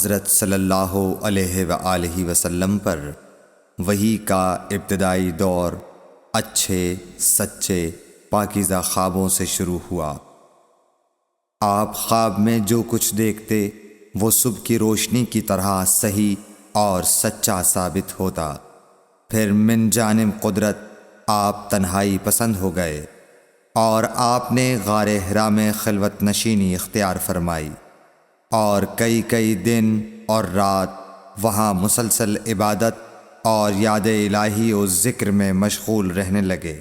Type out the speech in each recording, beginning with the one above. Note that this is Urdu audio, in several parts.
حضرت صلی اللہ علیہ وآلہ وسلم پر وحی کا ابتدائی دور اچھے سچے پاکیزہ خوابوں سے شروع ہوا۔ آپ خواب میں جو کچھ دیکھتے وہ صبح کی روشنی کی طرح صحیح اور سچا ثابت ہوتا۔ پھر من جانب قدرت آپ تنہائی پسند ہو گئے اور آپ نے غار حرا میں خلوت نشینی اختیار فرمائی اور کئی دن اور رات وہاں مسلسل عبادت اور یاد الہی و ذکر میں مشغول رہنے لگے۔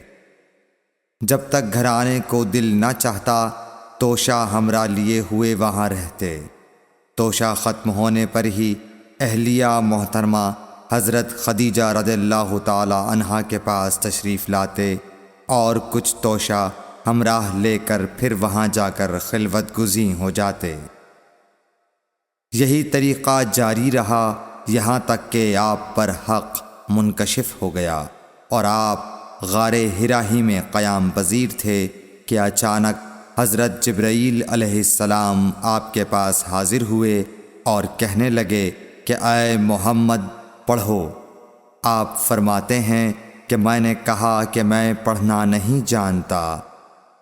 جب تک گھر آنے کو دل نہ چاہتا توشہ ہمراہ لیے ہوئے وہاں رہتے۔ توشہ ختم ہونے پر ہی اہلیہ محترمہ حضرت خدیجہ رضی اللہ تعالی عنہا کے پاس تشریف لاتے اور کچھ توشہ ہمراہ لے کر پھر وہاں جا کر خلوت گزین ہو جاتے۔ یہی طریقہ جاری رہا یہاں تک کہ آپ پر حق منکشف ہو گیا اور آپ غار حرا ہی میں قیام پذیر تھے کہ اچانک حضرت جبرائیل علیہ السلام آپ کے پاس حاضر ہوئے اور کہنے لگے کہ اے محمد پڑھو۔ آپ فرماتے ہیں کہ میں نے کہا کہ میں پڑھنا نہیں جانتا۔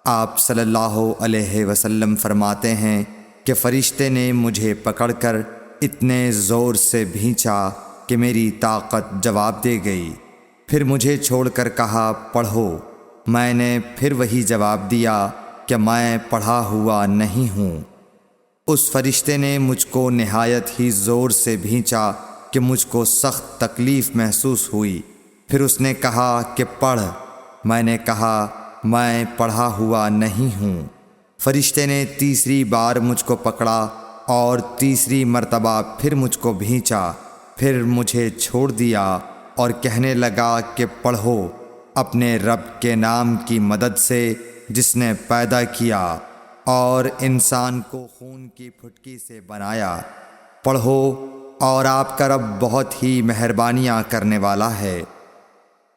آپ صلی اللہ علیہ وسلم فرماتے ہیں کہ فرشتے نے مجھے پکڑ کر اتنے زور سے بھینچا کہ میری طاقت جواب دے گئی۔ پھر مجھے چھوڑ کر کہا پڑھو۔ میں نے پھر وہی جواب دیا کہ میں پڑھا ہوا نہیں ہوں۔ اس فرشتے نے مجھ کو نہایت ہی زور سے بھینچا کہ مجھ کو سخت تکلیف محسوس ہوئی۔ پھر اس نے کہا کہ پڑھ۔ میں نے کہا میں پڑھا ہوا نہیں ہوں۔ فرشتے نے تیسری بار مجھ کو پکڑا اور تیسری مرتبہ پھر مجھ کو بھینچا۔ پھر مجھے چھوڑ دیا اور کہنے لگا کہ پڑھو اپنے رب کے نام کی مدد سے جس نے پیدا کیا اور انسان کو خون کی پھٹکی سے بنایا۔ پڑھو اور آپ کا رب بہت ہی مہربانیاں کرنے والا ہے۔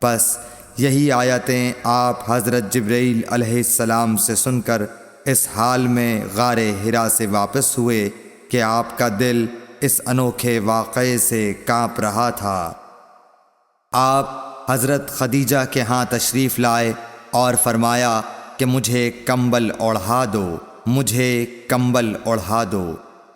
بس یہی آیتیں آپ حضرت جبرائیل علیہ السلام سے سن کر اس حال میں غار حرا سے واپس ہوئے کہ آپ کا دل اس انوکھے واقعے سے کانپ رہا تھا۔ آپ حضرت خدیجہ کے ہاں تشریف لائے اور فرمایا کہ مجھے کمبل اوڑھا دو، مجھے کمبل اوڑھا دو۔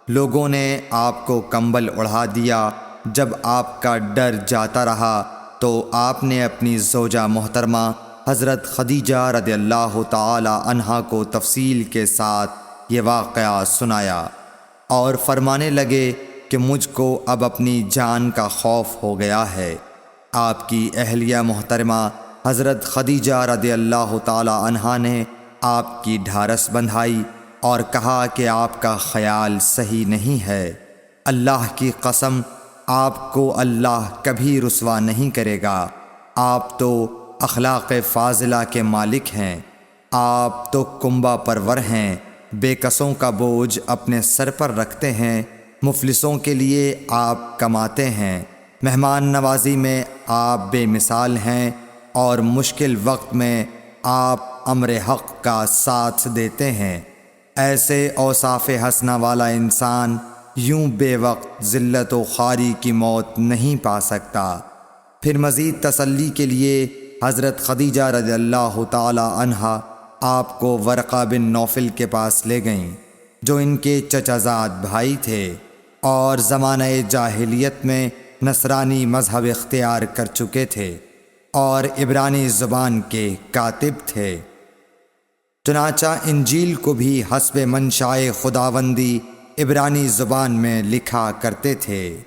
لوگوں نے آپ کو کمبل اوڑھا دیا۔ جب آپ کا ڈر جاتا رہا تو آپ نے اپنی زوجہ محترمہ حضرت خدیجہ رضی اللہ تعالی عنہا کو تفصیل کے ساتھ یہ واقعہ سنایا اور فرمانے لگے کہ مجھ کو اب اپنی جان کا خوف ہو گیا ہے۔ آپ کی اہلیہ محترمہ حضرت خدیجہ رضی اللہ تعالی عنہا نے آپ کی ڈھارس بندھائی اور کہا کہ آپ کا خیال صحیح نہیں ہے۔ اللہ کی قسم آپ کو اللہ کبھی رسوا نہیں کرے گا۔ آپ تو اخلاق فاضلہ کے مالک ہیں۔ آپ تو کنبہ پرور ہیں، بے کسوں کا بوجھ اپنے سر پر رکھتے ہیں، مفلسوں کے لیے آپ کماتے ہیں، مہمان نوازی میں آپ بے مثال ہیں اور مشکل وقت میں آپ امر حق کا ساتھ دیتے ہیں۔ ایسے اوصاف حسنہ والا انسان یوں بے وقت ذلت و خواری کی موت نہیں پا سکتا۔ پھر مزید تسلی کے لیے حضرت خدیجہ رضی اللہ تعالی عنہا آپ کو ورقہ بن نوفل کے پاس لے گئیں جو ان کے چچا زاد بھائی تھے اور زمانہ جاہلیت میں نصرانی مذہب اختیار کر چکے تھے اور عبرانی زبان کے کاتب تھے۔ چنانچہ انجیل کو بھی حسب منشائے خداوندی عبرانی زبان میں لکھا کرتے تھے۔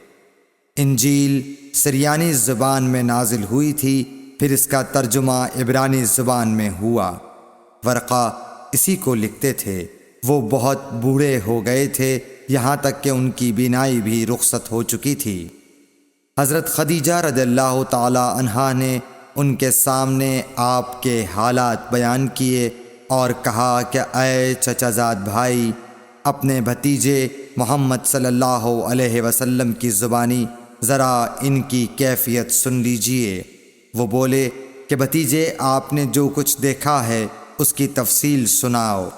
انجیل سریانی زبان میں نازل ہوئی تھی، پھر اس کا ترجمہ عبرانی زبان میں ہوا۔ ورقہ اسی کو لکھتے تھے۔ وہ بہت بوڑھے ہو گئے تھے، یہاں تک کہ ان کی بینائی بھی رخصت ہو چکی تھی۔ حضرت خدیجہ رضی اللہ تعالی عنہا نے ان کے سامنے آپ کے حالات بیان کیے اور کہا کہ اے چچا زاد بھائی، اپنے بھتیجے محمد صلی اللہ علیہ وسلم کی زبانی ذرا ان کی کیفیت سن لیجئے۔ وہ بولے کہ بھتیجے آپ نے جو کچھ دیکھا ہے اس کی تفصیل سناؤ۔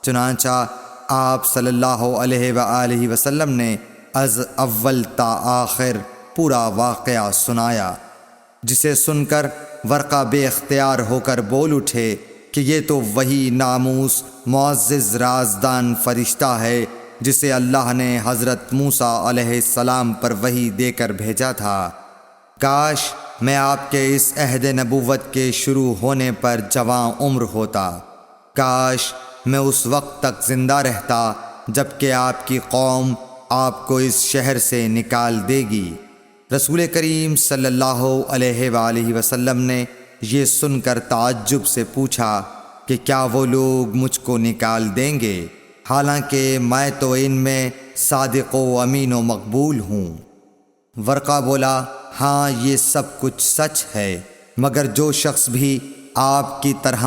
چنانچہ آپ صلی اللہ علیہ وآلہ وسلم نے از اول تا آخر پورا واقعہ سنایا، جسے سن کر ورقہ بے اختیار ہو کر بول اٹھے کہ یہ تو وہی ناموس معزز رازدان فرشتہ ہے جسے اللہ نے حضرت موسیٰ علیہ السلام پر وحی دے کر بھیجا تھا۔ کاش میں آپ کے اس عہد نبوت کے شروع ہونے پر جواں عمر ہوتا، کاش میں اس وقت تک زندہ رہتا جب کہ آپ کی قوم آپ کو اس شہر سے نکال دے گی۔ رسول کریم صلی اللہ علیہ وآلہ وسلم نے یہ سن کر تعجب سے پوچھا کہ کیا وہ لوگ مجھ کو نکال دیں گے، حالانکہ میں تو ان میں صادق و امین و مقبول ہوں۔ ورقہ بولا، ہاں یہ سب کچھ سچ ہے، مگر جو شخص بھی آپ کی طرح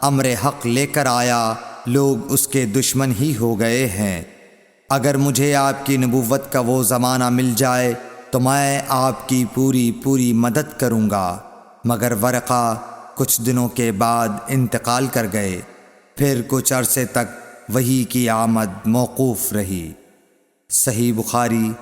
امر حق لے کر آیا لوگ اس کے دشمن ہی ہو گئے ہیں۔ اگر مجھے آپ کی نبوت کا وہ زمانہ مل جائے تو میں آپ کی پوری مدد کروں گا، مگر ورقہ کچھ دنوں کے بعد انتقال کر گئے، پھر کچھ عرصے تک وحی کی آمد موقوف رہی۔ صحیح بخاری